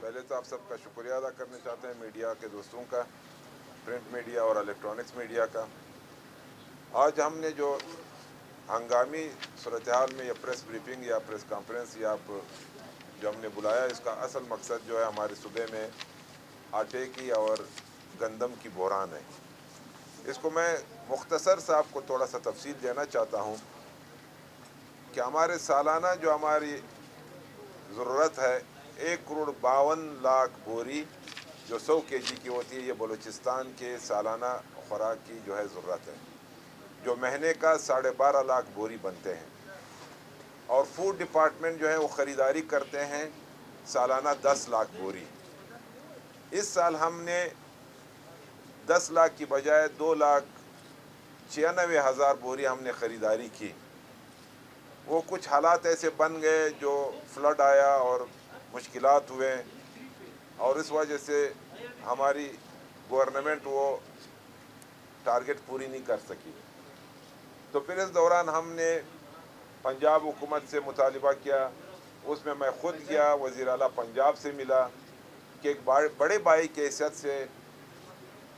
پہلے تو آپ سب کا شکریہ ادا کرنا چاہتے ہیں، میڈیا کے دوستوں کا، پرنٹ میڈیا اور الیکٹرانکس میڈیا کا۔ آج ہم نے جو ہنگامی صورتحال میں یہ پریس بریفنگ یا پریس کانفرنس یا جو ہم نے بلایا، اس کا اصل مقصد جو ہے ہمارے صوبے میں آٹے کی اور گندم کی بحران ہے۔ اس کو میں مختصر سے آپ کو تھوڑا سا تفصیل دینا چاہتا ہوں کہ ہمارے سالانہ جو ہماری ضرورت ہے 1,52,00,000 بوری جو 100 kg کی ہوتی ہے، یہ بلوچستان کے سالانہ خوراک کی جو ہے ضرورت ہے، جو مہینے کا 12.5 بوری بنتے ہیں۔ اور فوڈ ڈپارٹمنٹ جو ہے وہ خریداری کرتے ہیں سالانہ 10 لاکھ بوری۔ اس سال ہم نے 10 لاکھ کی بجائے 2,96,000 بوری ہم نے خریداری کی۔ وہ کچھ حالات ایسے بن گئے جو فلڈ آیا اور مشکلات ہوئے، اور اس وجہ سے ہماری گورنمنٹ وہ ٹارگٹ پوری نہیں کر سکی۔ تو پھر اس دوران ہم نے پنجاب حکومت سے مطالبہ کیا، اس میں خود گیا، وزیر اعلیٰ پنجاب سے ملا کہ ایک بڑے بھائی کی حیثیت سے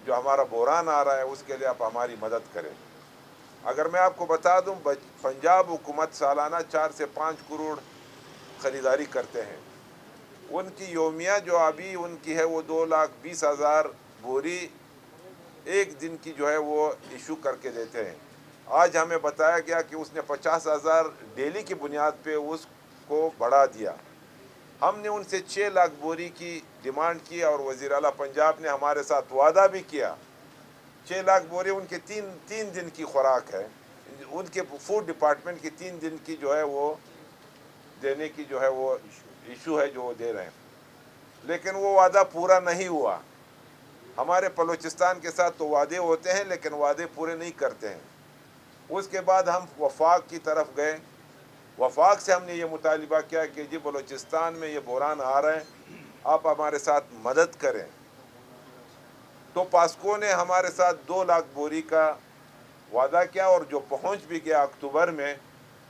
جو ہمارا بحران آ رہا ہے اس کے لیے آپ ہماری مدد کریں۔ اگر میں آپ کو بتا دوں، پنجاب حکومت سالانہ 4 سے 5 کروڑ خریداری کرتے ہیں۔ ان کی یومیہ جو ابھی ان کی ہے وہ 2,20,000 بوری ایک دن کی جو ہے وہ ایشو کر کے دیتے ہیں۔ آج ہمیں بتایا گیا کہ اس نے 50,000 ڈیلی کی بنیاد پہ اس کو بڑھا دیا۔ ہم نے ان سے 6 لاکھ بوری کی ڈیمانڈ کی، اور وزیر اعلیٰ پنجاب نے ہمارے ساتھ وعدہ بھی کیا۔ 6 لاکھ بوری ان کے تین دن کی خوراک ہے، ان کے فوڈ ڈپارٹمنٹ کی 3 دن کی جو ہے وہ دینے کی جو ہے وہ ایشو ہے جو وہ دے رہے ہیں، لیکن وہ وعدہ پورا نہیں ہوا۔ ہمارے بلوچستان کے ساتھ تو وعدے ہوتے ہیں لیکن وعدے پورے نہیں کرتے ہیں۔ اس کے بعد ہم وفاق کی طرف گئے، وفاق سے ہم نے یہ مطالبہ کیا کہ جی بلوچستان میں یہ بحران آ رہا ہے، آپ ہمارے ساتھ مدد کریں۔ تو پاسکو نے ہمارے ساتھ 2 لاکھ بوری کا وعدہ کیا، اور جو پہنچ بھی گیا اکتوبر میں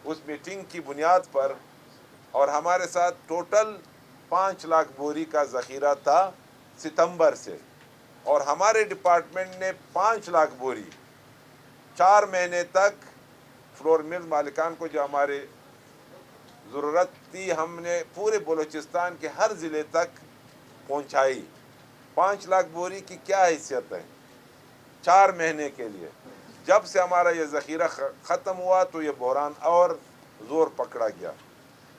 اس میٹنگ کی بنیاد پر، اور ہمارے ساتھ ٹوٹل 5 لاکھ بوری کا ذخیرہ تھا ستمبر سے، اور ہمارے ڈپارٹمنٹ نے 5 لاکھ بوری 4 مہینے تک فلور مل مالکان کو جو ہمارے ضرورت تھی ہم نے پورے بلوچستان کے ہر ضلع تک پہنچائی۔ 5 لاکھ بوری کی کیا حیثیت ہے 4 مہینے کے لیے؟ جب سے ہمارا یہ ذخیرہ ختم ہوا تو یہ بحران اور زور پکڑا گیا۔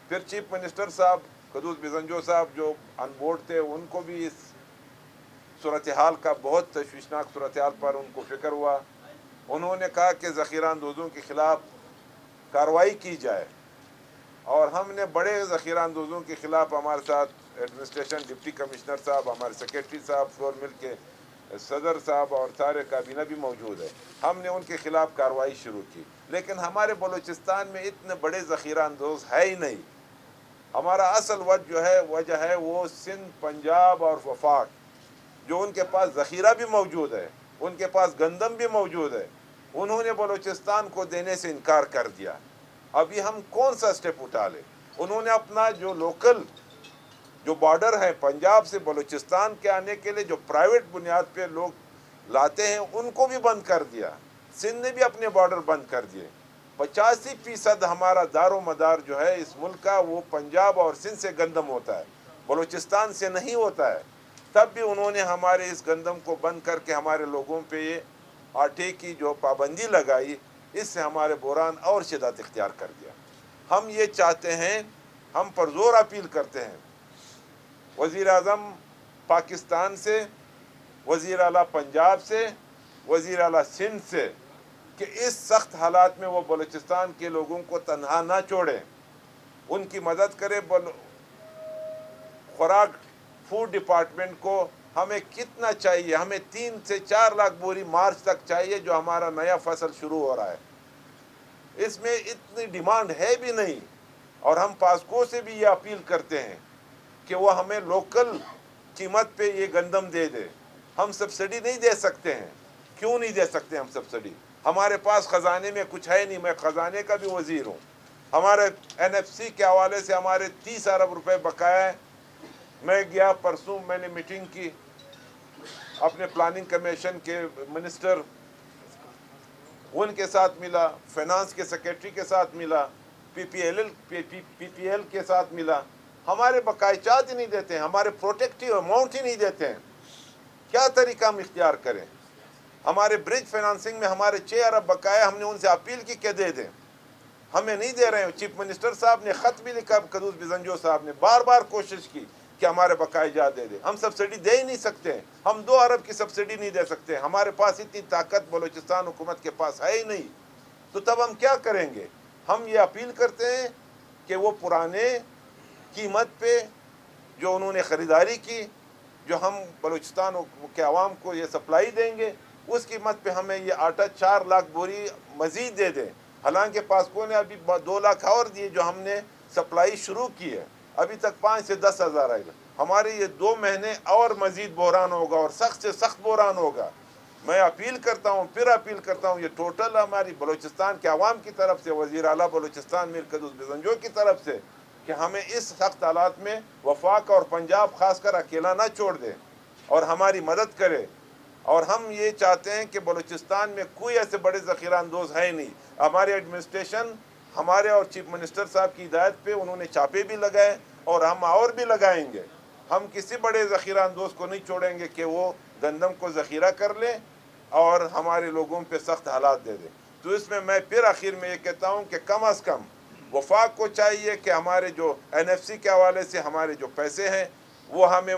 پھر چیف منسٹر صاحب قدوس بزنجو صاحب جو ان بورڈ تھے، ان کو بھی اس صورتحال کا بہت تشویشناک صورتحال پر ان کو فکر ہوا۔ انہوں نے کہا کہ ذخیرہ اندوزوں کے خلاف کارروائی کی جائے، اور ہم نے بڑے ذخیرہ اندوزوں کے خلاف ہمارے ساتھ ایڈمنسٹریشن ڈپٹی کمشنر صاحب، ہمارے سیکریٹری صاحب، فلور مل کے صدر صاحب اور سارے کابینہ بھی موجود ہے، ہم نے ان کے خلاف کارروائی شروع کی۔ لیکن ہمارے بلوچستان میں اتنے بڑے ذخیرہ اندوز ہے ہی نہیں۔ ہمارا اصل وجہ ہے وہ سندھ، پنجاب اور وفاق، جو ان کے پاس ذخیرہ بھی موجود ہے، ان کے پاس گندم بھی موجود ہے، انہوں نے بلوچستان کو دینے سے انکار کر دیا۔ ابھی ہم کون سا سٹیپ اٹھا لیں؟ انہوں نے اپنا جو لوکل جو بارڈر ہے پنجاب سے بلوچستان کے آنے کے لیے جو پرائیویٹ بنیاد پہ لوگ لاتے ہیں ان کو بھی بند کر دیا۔ سندھ نے بھی اپنے بارڈر بند کر دیے۔ 85% ہمارا دار و مدار جو ہے اس ملک کا وہ پنجاب اور سندھ سے گندم ہوتا ہے، بلوچستان سے نہیں ہوتا ہے۔ تب بھی انہوں نے ہمارے اس گندم کو بند کر کے ہمارے لوگوں پہ یہ آٹے کی جو پابندی لگائی، اس سے ہمارے بحران اور شدت اختیار کر دیا۔ ہم یہ چاہتے ہیں، ہم پر زور اپیل کرتے ہیں وزیر اعظم پاکستان سے، وزیر اعلیٰ پنجاب سے، وزیر اعلیٰ سندھ سے، کہ اس سخت حالات میں وہ بلوچستان کے لوگوں کو تنہا نہ چھوڑیں، ان کی مدد کریں۔ خوراک فوڈ ڈپارٹمنٹ کو ہمیں کتنا چاہیے؟ ہمیں 3 سے 4 لاکھ بوری مارچ تک چاہیے، جو ہمارا نیا فصل شروع ہو رہا ہے۔ اس میں اتنی ڈیمانڈ ہے بھی نہیں، اور ہم پاسکو سے بھی یہ اپیل کرتے ہیں کہ وہ ہمیں لوکل قیمت پہ یہ گندم دے دے۔ ہم سبسڈی نہیں دے سکتے ہیں۔ کیوں نہیں دے سکتے ہم سبسڈی؟ ہمارے پاس خزانے میں کچھ ہے نہیں، میں خزانے کا بھی وزیر ہوں۔ ہمارے NFC کے حوالے سے ہمارے 30 ارب روپے بقایا ہے، میں گیا پرسوں، میں نے میٹنگ کی اپنے پلاننگ کمیشن کے منسٹر، ان کے ساتھ ملا، فائنانس کے سیکرٹری کے ساتھ ملا، پی پی ایل کے ساتھ ملا. ہمارے بقائے چارج ہی نہیں دیتے ہیں، ہمارے پروٹیکٹیو اماؤنٹ ہی نہیں دیتے ہیں. کیا طریقہ ہم اختیار کریں؟ ہمارے برج فائنانسنگ میں ہمارے 6 ارب بقایا، ہم نے ان سے اپیل کی کہ دے دیں، ہمیں نہیں دے رہے ہیں. چیف منسٹر صاحب نے خط بھی لکھا، قدوس بزنجو صاحب نے بار بار کوشش کی کہ ہمارے بقائے جا دے دیں. ہم سبسڈی دے ہی نہیں سکتے، ہم 2 ارب کی سبسڈی نہیں دے سکتے. ہمارے پاس اتنی طاقت بلوچستان حکومت کے پاس ہے ہی نہیں. تو تب ہم کیا کریں گے؟ ہم یہ اپیل کرتے ہیں کہ وہ پرانے قیمت پہ جو انہوں نے خریداری کی، جو ہم بلوچستان کے عوام کو یہ سپلائی دیں گے، اس قیمت پہ ہمیں یہ آٹا 4 لاکھ بوری مزید دے دیں. حالانکہ پاسکو نے ابھی 2 لاکھ اور دیے جو ہم نے سپلائی شروع کی ہے، ابھی تک 5 سے 10 ہزار آئے گا. ہمارے یہ 2 مہینے اور مزید بحران ہوگا، اور سخت سے سخت بحران ہوگا. میں اپیل کرتا ہوں، پھر اپیل کرتا ہوں، یہ ٹوٹل ہماری بلوچستان کے عوام کی طرف سے، وزیر اعلیٰ بلوچستان میر قدوس بزنجو کی طرف سے، کہ ہمیں اس سخت حالات میں وفاق اور پنجاب خاص کر اکیلا نہ چھوڑ دے اور ہماری مدد کرے. اور ہم یہ چاہتے ہیں کہ بلوچستان میں کوئی ایسے بڑے ذخیرہ اندوز ہے نہیں. ہمارے ایڈمنسٹریشن، ہمارے اور چیف منسٹر صاحب کی ہدایت پہ انہوں نے چھاپے بھی لگائے، اور ہم اور بھی لگائیں گے. ہم کسی بڑے ذخیرہ اندوز کو نہیں چھوڑیں گے کہ وہ گندم کو ذخیرہ کر لے اور ہمارے لوگوں پہ سخت حالات دے دے. تو اس میں پھر آخر میں یہ کہتا ہوں کہ کم از کم وفاق کو چاہیے کہ ہمارے جو NFC کے حوالے سے ہمارے جو پیسے ہیں وہ ہمیں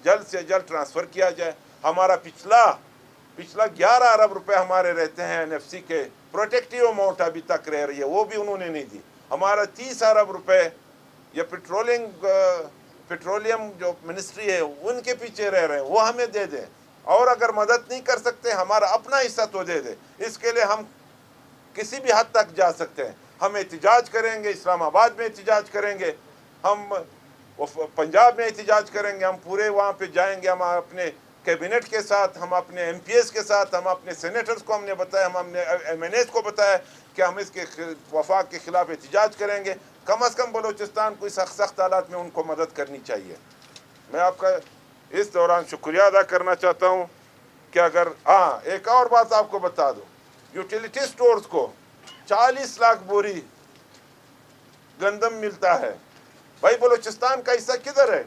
جلد سے جلد ٹرانسفر کیا جائے. ہمارا پچھلا 11 ارب روپے ہمارے رہتے ہیں NFC کے، پروٹیکٹیو اماؤنٹ ابھی تک رہ رہی ہے، وہ بھی انہوں نے نہیں دی. ہمارا 30 ارب روپے یہ پیٹرولیم جو منسٹری ہے ان کے پیچھے رہ رہے ہیں، وہ ہمیں دے دیں. اور اگر مدد نہیں کر سکتے، ہمارا اپنا حصہ تو دے دے. اس کے لیے ہم کسی بھی حد تک جا سکتے ہیں. ہم احتجاج کریں گے، اسلام آباد میں احتجاج کریں گے، ہم پنجاب میں احتجاج کریں گے، ہم پورے وہاں پہ جائیں گے. ہم اپنے کیبنٹ کے ساتھ، ہم اپنے MPs کے ساتھ، ہم اپنے سینیٹرز کو ہم نے بتایا، ہم نے MNAs کو بتایا کہ ہم اس کے وفاق کے خلاف احتجاج کریں گے. کم از کم بلوچستان کو سخت حالات میں ان کو مدد کرنی چاہیے. میں آپ کا اس دوران شکریہ ادا کرنا چاہتا ہوں کہ اگر ایک اور بات آپ کو بتا دوں، یوٹیلیٹی سٹورز کو 40 لاکھ بوری گندم ملتا ہے. بھائی بلوچستان کا حصہ کدھر ہے؟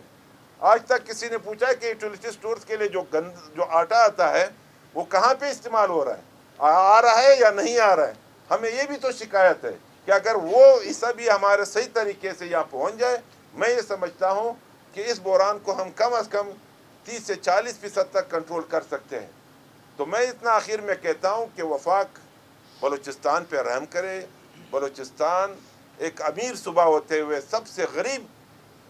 آج تک کسی نے پوچھا ہے کہ یوٹیلیٹی سٹورز کے لیے جو آٹا آتا ہے وہ کہاں پہ استعمال ہو رہا ہے، آ رہا ہے یا نہیں آ رہا ہے؟ ہمیں یہ بھی تو شکایت ہے کہ اگر وہ حصہ بھی ہمارے صحیح طریقے سے یہاں پہنچ جائے. میں یہ سمجھتا ہوں کہ اس بحران کو ہم کم از کم 30 سے 40% تک کنٹرول کر سکتے ہیں. تو میں اتنا آخر میں کہتا ہوں کہ وفاق بلوچستان پہ رحم کرے. بلوچستان ایک امیر صوبہ ہوتے ہوئے سب سے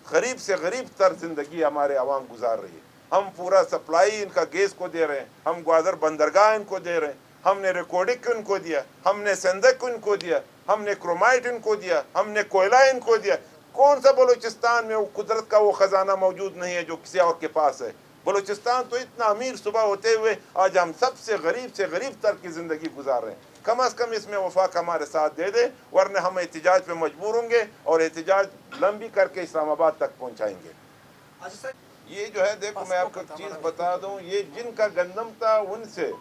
غریب سے غریب تر زندگی ہمارے عوام گزار رہی ہے. ہم پورا سپلائی ان کا گیس کو دے رہے ہیں، ہم گوادر بندرگاہ ان کو دے رہے ہیں، ہم نے ریکارڈک ان کو دیا، ہم نے سندک ان کو دیا، ہم نے کرومائٹ ان کو دیا، ہم نے کوئلہ ان کو دیا. کون سا بلوچستان میں وہ قدرت کا وہ خزانہ موجود نہیں ہے جو کسی اور کے پاس ہے؟ بلوچستان تو اتنا امیر صوبہ ہوتے ہوئے آج ہم سب سے غریب تر کی زندگی گزار رہے ہیں. کم از کم اس میں وفاق ہمارے ساتھ دے دے، ورنہ ہم احتجاج پہ مجبور ہوں گے اور احتجاج لمبی کر کے اسلام آباد تک پہنچائیں گے. یہ جو ہے دیکھو، میں آپ کو چیز بتا دوں، یہ جن کا گندم تھا ان سے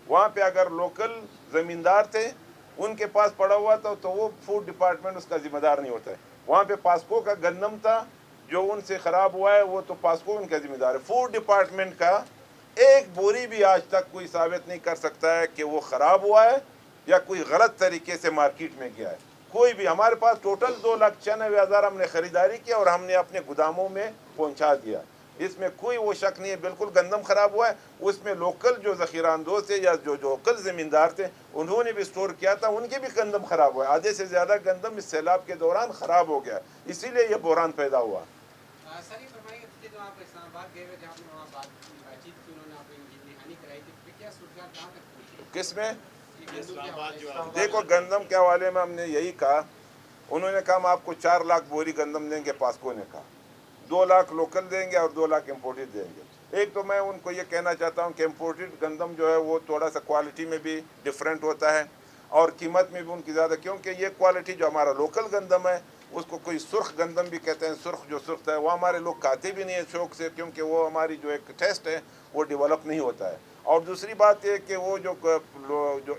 وہاں پہ اگر لوکل زمیندار تھے ان کے پاس پڑا ہوا تھا تو وہ فوڈ ڈپارٹمنٹ اس کا ذمہ دار نہیں ہوتا ہے. وہاں پہ پاسکو کا گندم تھا جو ان سے خراب ہوا ہے، وہ تو پاسکو ان کا ذمہ دار ہے. فوڈ ڈپارٹمنٹ کا ایک بوری بھی آج تک کوئی ثابت نہیں کر سکتا ہے کہ وہ خراب ہوا ہے یا کوئی غلط طریقے سے مارکیٹ میں گیا ہے. کوئی بھی. ہمارے پاس ٹوٹل 2,96,000 ہم نے خریداری کی اور ہم نے اپنے گوداموں میں پہنچا دیا. اس میں کوئی وہ شک نہیں ہے، بالکل گندم خراب ہوا ہے. اس میں لوکل جو ذخیرہ اندوز تھے یا جو لوکل زمیندار تھے انہوں نے بھی اسٹور کیا تھا، ان کے بھی گندم خراب ہوا ہے. آدھے سے زیادہ گندم اس سیلاب کے دوران خراب ہو گیا، اسی لیے یہ بحران پیدا ہوا. سر یہ فرمائیے کہ جو آپ اسلام آباد گئے ہوئے جہاں پر وہاں بات چیت کی، انہوں نے آپ کو نگرانی کرائی تھی، پھر کیا صورتحال کہاں تک پہنچی؟ کس میں؟ دیکھو گندم کے حوالے میں ہم نے یہی کہا، انہوں نے کہا ہم آپ کو 4 لاکھ بوری گندم دیں گے. پاسکو نے کہا 2 لاکھ لوکل دیں گے اور 2 لاکھ امپورٹڈ دیں گے. ایک تو میں ان کو یہ کہنا چاہتا ہوں کہ امپورٹڈ گندم جو ہے وہ تھوڑا سا کوالٹی میں بھی ڈیفرنٹ ہوتا ہے اور قیمت میں بھی ان کی زیادہ، کیونکہ یہ کوالٹی جو ہمارا لوکل گندم ہے اس کو کوئی سرخ گندم بھی کہتے ہیں، سرخ جو سرخ ہے وہ ہمارے لوگ کھاتے بھی نہیں ہیں شوق سے، کیونکہ وہ ہماری جو ایک ٹیسٹ ہے وہ ڈیولپ نہیں ہوتا ہے. اور دوسری بات یہ کہ وہ جو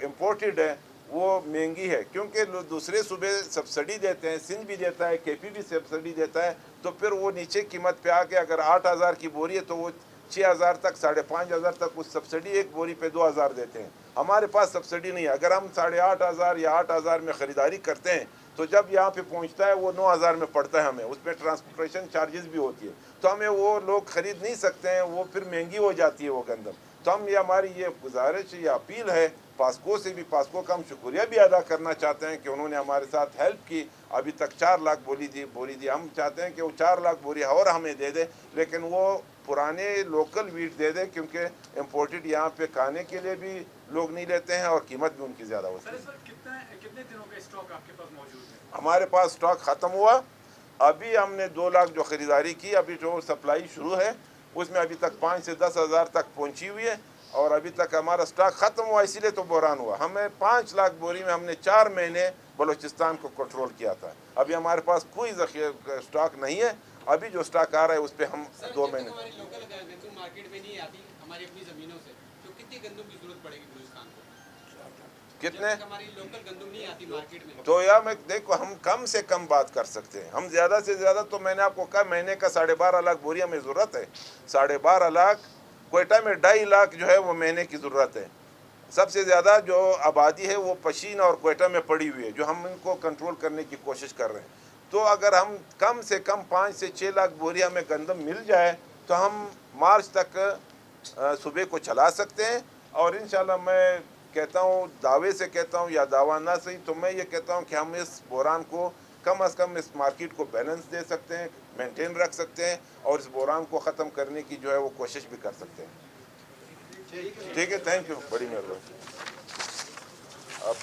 امپورٹڈ ہے وہ مہنگی ہے، کیونکہ دوسرے صوبے سبسڈی دیتے ہیں، سندھ بھی دیتا ہے، کے پی بھی سبسڈی دیتا ہے، تو پھر وہ نیچے قیمت پہ آ کے اگر 8,000 کی بوری ہے تو وہ 6,000 تک 5,500 تک اس سبسڈی ایک بوری پہ 2,000 دیتے ہیں. ہمارے پاس سبسڈی نہیں ہے. اگر ہم 8,500 یا 8,000 میں خریداری کرتے ہیں تو جب یہاں پہ پہنچتا ہے وہ 9,000 میں پڑتا ہے ہمیں، اس میں ٹرانسپورٹیشن چارجز بھی ہوتی ہے، تو ہمیں وہ لوگ خرید نہیں سکتے ہیں، وہ پھر مہنگی ہو جاتی ہے وہ گندم. تو ہم ہماری یہ گزارش یا اپیل ہے پاسکو سے بھی، پاسکو کا ہم شکریہ بھی ادا کرنا چاہتے ہیں کہ انہوں نے ہمارے ساتھ ہیلپ کی. ابھی تک 4 لاکھ بوری دی. ہم چاہتے ہیں کہ وہ 4 لاکھ بوری اور ہمیں دے دے، لیکن وہ پرانے لوکل ویٹ دے دے، کیونکہ امپورٹڈ یہاں پہ کھانے کے لیے بھی لوگ نہیں لیتے ہیں اور قیمت بھی ان کی زیادہ ہوتی ہے. سر کتنے دنوں کا اسٹاک آپ کے پاس موجود ہے؟ ہمارے پاس اسٹاک ختم ہوا. ابھی ہم نے 2 لاکھ جو خریداری کی، ابھی جو سپلائی شروع ہے اس میں ابھی تک 5 سے 10 ہزار تک پہنچی ہوئی ہے، اور ابھی تک ہمارا اسٹاک ختم ہوا، اسی لیے تو بحران ہوا. ہمیں 5 لاکھ بوری میں ہم نے 4 مہینے بلوچستان کو کنٹرول کیا تھا. ابھی ہمارے پاس کوئی ذخیرہ اسٹاک نہیں ہے. ابھی جو اسٹاک آ رہا ہے اس پہ ہم 2 مہینے. ہماری لوکل گندم مارکیٹ میں نہیں آتی ہماری اپنی زمینوں سے، تو کتنی گندم کی ضرورت پڑے گی بلوچستان کو؟ کتنے؟ ہماری لوکل گندم نہیں آتی مارکیٹ میں تو یا میں دیکھو ہم کم سے کم بات کر سکتے ہیں. ہم زیادہ سے زیادہ تو میں نے آپ کو کہا مہینے کا 12.5 لاکھ بوری ہمیں ضرورت ہے. 12.5 لاکھ. کوئٹہ میں 2.5 لاکھ جو ہے وہ مہینے کی ضرورت ہے. سب سے زیادہ جو آبادی ہے وہ پشین اور کوئٹہ میں پڑی ہوئی ہے، جو ہم ان کو کنٹرول کرنے کی کوشش کر رہے ہیں. تو اگر ہم کم سے کم 5 سے 6 لاکھ بوری ہمیں گندم مل جائے تو ہم مارچ تک صوبے کو چلا سکتے ہیں. اور انشاءاللہ میں کہتا ہوں، دعوے سے کہتا ہوں یا دعویٰ نہ صحیح، تو میں یہ کہتا ہوں کہ ہم اس بحران کو کم از کم اس مارکیٹ کو بیلنس دے سکتے ہیں، مینٹین رکھ سکتے ہیں، اور اس بحران کو ختم کرنے کی جو ہے وہ کوشش بھی کر سکتے ہیں. ٹھیک ہے، تھینک یو، بڑی مہربانی. آپ